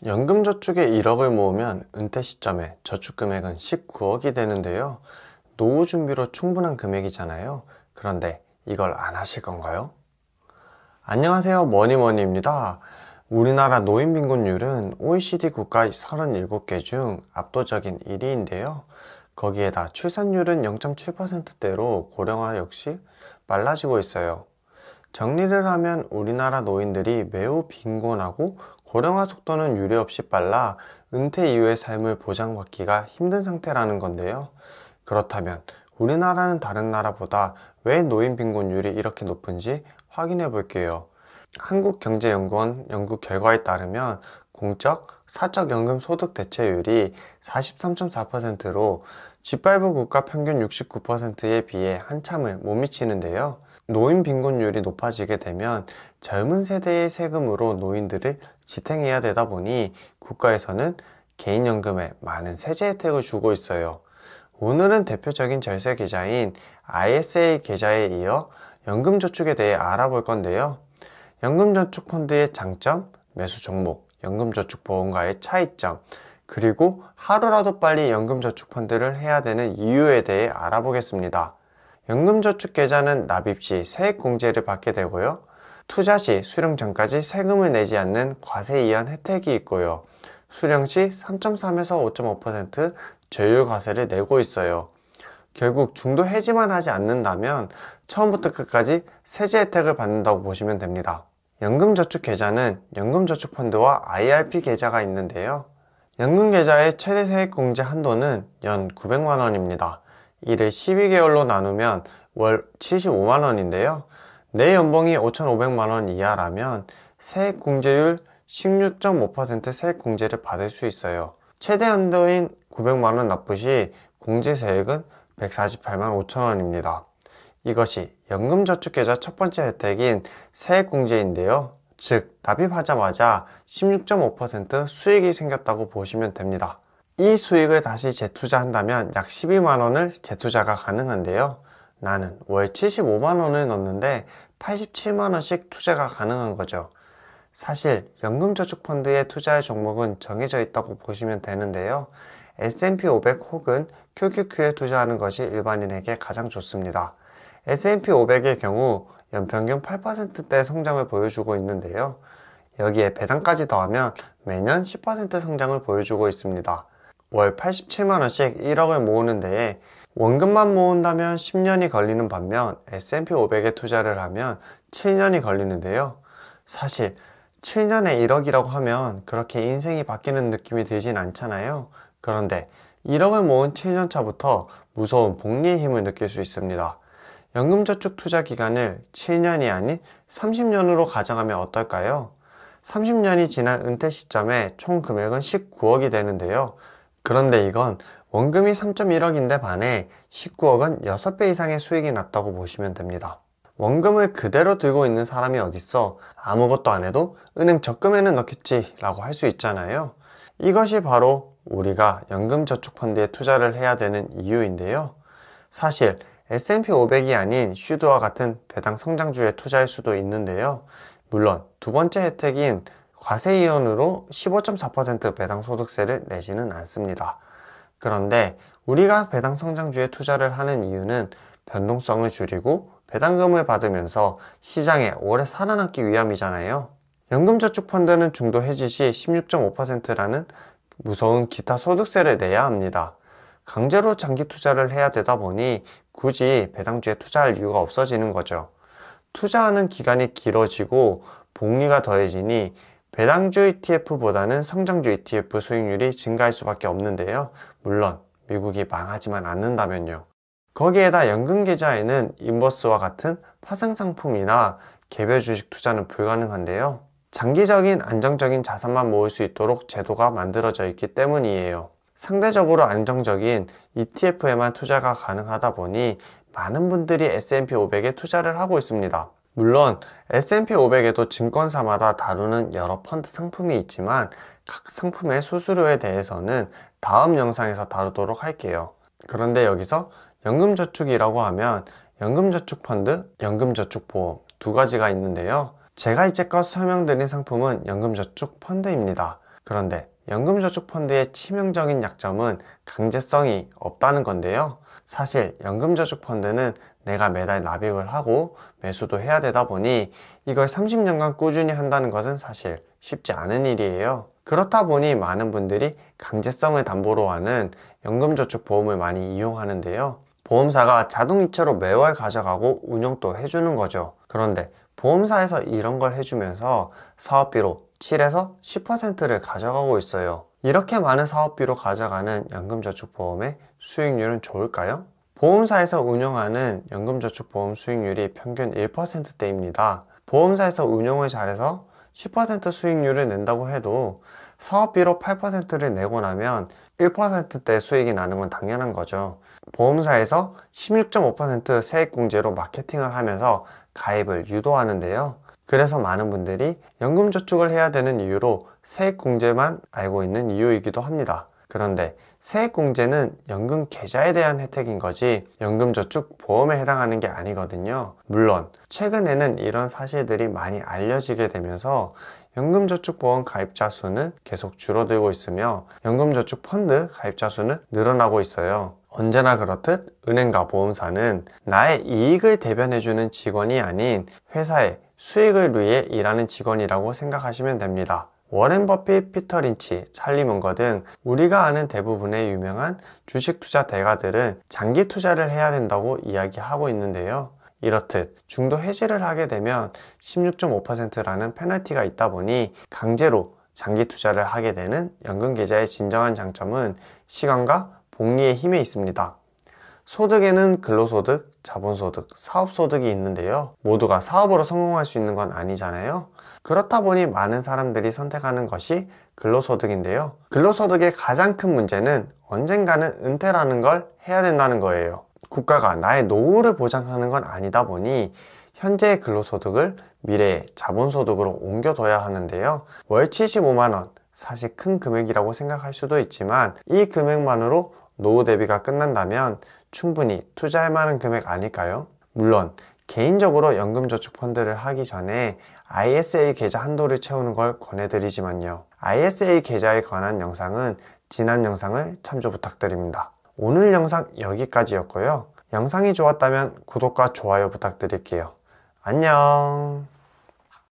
연금저축에 1억을 모으면 은퇴 시점에 저축금액은 19억이 되는데요. 노후 준비로 충분한 금액이잖아요. 그런데 이걸 안 하실 건가요? 안녕하세요, 머니머니입니다. 우리나라 노인 빈곤율은 OECD 국가 37개 중 압도적인 1위인데요. 거기에다 출산율은 0.7%대로 고령화 역시 빨라지고 있어요. 정리를 하면 우리나라 노인들이 매우 빈곤하고 고령화 속도는 유례없이 빨라 은퇴 이후의 삶을 보장받기가 힘든 상태라는 건데요. 그렇다면 우리나라는 다른 나라보다 왜 노인 빈곤율이 이렇게 높은지 확인해 볼게요. 한국경제연구원 연구 결과에 따르면 공적, 사적 연금 소득 대체율이 43.4%로 G8 국가 평균 69%에 비해 한참을 못 미치는데요. 노인 빈곤율이 높아지게 되면 젊은 세대의 세금으로 노인들을 지탱해야 되다 보니 국가에서는 개인연금에 많은 세제 혜택을 주고 있어요. 오늘은 대표적인 절세 계좌인 ISA 계좌에 이어 연금저축에 대해 알아볼 건데요. 연금저축펀드의 장점, 매수 종목, 연금저축보험과의 차이점, 그리고 하루라도 빨리 연금저축펀드를 해야 되는 이유에 대해 알아보겠습니다. 연금저축계좌는 납입 시 세액공제를 받게 되고요. 투자 시 수령 전까지 세금을 내지 않는 과세이한 혜택이 있고요. 수령 시 3.3에서 5.5% 저율과세를 내고 있어요. 결국 중도 해지만 하지 않는다면 처음부터 끝까지 세제 혜택을 받는다고 보시면 됩니다. 연금저축계좌는 연금저축펀드와 IRP 계좌가 있는데요. 연금계좌의 최대 세액공제 한도는 연 900만원입니다. 이를 12개월로 나누면 월 75만원인데요. 내 연봉이 5,500만원 이하라면 세액공제율 16.5% 세액공제를 받을 수 있어요. 최대 한도인 900만원 납부 시 공제세액은 148만 5천원입니다. 이것이 연금저축계좌 첫 번째 혜택인 세액공제인데요. 즉, 납입하자마자 16.5% 수익이 생겼다고 보시면 됩니다. 이 수익을 다시 재투자한다면 약 12만원을 재투자가 가능한데요. 나는 월 75만원을 넣는데 87만원씩 투자가 가능한 거죠. 사실 연금저축펀드에 투자할 종목은 정해져 있다고 보시면 되는데요. S&P 500 혹은 QQQ에 투자하는 것이 일반인에게 가장 좋습니다. S&P 500의 경우 연평균 8%대 성장을 보여주고 있는데요. 여기에 배당까지 더하면 매년 10% 성장을 보여주고 있습니다. 월 87만원씩 1억을 모으는 데에 원금만 모은다면 10년이 걸리는 반면 S&P 500에 투자를 하면 7년이 걸리는데요. 사실 7년에 1억이라고 하면 그렇게 인생이 바뀌는 느낌이 들진 않잖아요. 그런데 1억을 모은 7년 차부터 무서운 복리의 힘을 느낄 수 있습니다. 연금저축 투자 기간을 7년이 아닌 30년으로 가정하면 어떨까요? 30년이 지난 은퇴 시점에 총 금액은 19억이 되는데요. 그런데 이건 원금이 3.1억인데 반해 19억은 6배 이상의 수익이 났다고 보시면 됩니다. 원금을 그대로 들고 있는 사람이 어딨어? 아무것도 안 해도 은행 적금에는 넣겠지 라고 할 수 있잖아요. 이것이 바로 우리가 연금저축펀드에 투자를 해야 되는 이유인데요. 사실 S&P 500이 아닌 슈드와 같은 배당 성장주에 투자할 수도 있는데요. 물론 두 번째 혜택인 과세이연으로 15.4% 배당 소득세를 내지는 않습니다. 그런데 우리가 배당 성장주에 투자를 하는 이유는 변동성을 줄이고 배당금을 받으면서 시장에 오래 살아남기 위함이잖아요. 연금저축펀드는 중도 해지 시 16.5%라는 무서운 기타 소득세를 내야 합니다. 강제로 장기 투자를 해야 되다 보니 굳이 배당주에 투자할 이유가 없어지는 거죠. 투자하는 기간이 길어지고 복리가 더해지니 배당주 ETF보다는 성장주 ETF 수익률이 증가할 수밖에 없는데요. 물론 미국이 망하지만 않는다면요. 거기에다 연금계좌에는 인버스와 같은 파생상품이나 개별 주식 투자는 불가능한데요. 장기적인 안정적인 자산만 모을 수 있도록 제도가 만들어져 있기 때문이에요. 상대적으로 안정적인 ETF에만 투자가 가능하다 보니 많은 분들이 S&P 500에 투자를 하고 있습니다. 물론 S&P 500에도 증권사마다 다루는 여러 펀드 상품이 있지만 각 상품의 수수료에 대해서는 다음 영상에서 다루도록 할게요. 그런데 여기서 연금저축이라고 하면 연금저축펀드, 연금저축보험 두 가지가 있는데요. 제가 이제껏 설명드린 상품은 연금저축펀드입니다. 그런데 연금저축펀드의 치명적인 약점은 강제성이 없다는 건데요. 사실 연금저축펀드는 내가 매달 납입을 하고 매수도 해야 되다 보니 이걸 30년간 꾸준히 한다는 것은 사실 쉽지 않은 일이에요. 그렇다 보니 많은 분들이 강제성을 담보로 하는 연금저축보험을 많이 이용하는데요. 보험사가 자동이체로 매월 가져가고 운영도 해주는 거죠. 그런데 보험사에서 이런 걸 해주면서 사업비로 7에서 10%를 가져가고 있어요. 이렇게 많은 사업비로 가져가는 연금저축보험의 수익률은 좋을까요? 보험사에서 운영하는 연금저축보험 수익률이 평균 1%대입니다. 보험사에서 운영을 잘해서 10% 수익률을 낸다고 해도 사업비로 8%를 내고 나면 1%대 수익이 나는 건 당연한 거죠. 보험사에서 16.5% 세액공제로 마케팅을 하면서 가입을 유도하는데요. 그래서 많은 분들이 연금저축을 해야 되는 이유로 세액공제만 알고 있는 이유이기도 합니다. 그런데 세액공제는 연금계좌에 대한 혜택인 거지 연금저축보험에 해당하는 게 아니거든요. 물론 최근에는 이런 사실들이 많이 알려지게 되면서 연금저축보험 가입자 수는 계속 줄어들고 있으며 연금저축펀드 가입자 수는 늘어나고 있어요. 언제나 그렇듯 은행과 보험사는 나의 이익을 대변해주는 직원이 아닌 회사의 수익을 위해 일하는 직원이라고 생각하시면 됩니다. 워렌 버핏, 피터 린치, 찰리 먼거 등 우리가 아는 대부분의 유명한 주식 투자 대가들은 장기 투자를 해야 된다고 이야기하고 있는데요. 이렇듯 중도 해지를 하게 되면 16.5%라는 페널티가 있다 보니 강제로 장기 투자를 하게 되는 연금계좌의 진정한 장점은 시간과 복리의 힘에 있습니다. 소득에는 근로소득, 자본소득, 사업소득이 있는데요. 모두가 사업으로 성공할 수 있는 건 아니잖아요. 그렇다 보니 많은 사람들이 선택하는 것이 근로소득인데요. 근로소득의 가장 큰 문제는 언젠가는 은퇴라는 걸 해야 된다는 거예요. 국가가 나의 노후를 보장하는 건 아니다 보니 현재의 근로소득을 미래의 자본소득으로 옮겨둬야 하는데요. 월 75만원, 사실 큰 금액이라고 생각할 수도 있지만 이 금액만으로 노후 대비가 끝난다면 충분히 투자할 만한 금액 아닐까요? 물론 개인적으로 연금저축펀드를 하기 전에 ISA 계좌 한도를 채우는 걸 권해드리지만요. ISA 계좌에 관한 영상은 지난 영상을 참조 부탁드립니다. 오늘 영상 여기까지였고요. 영상이 좋았다면 구독과 좋아요 부탁드릴게요. 안녕.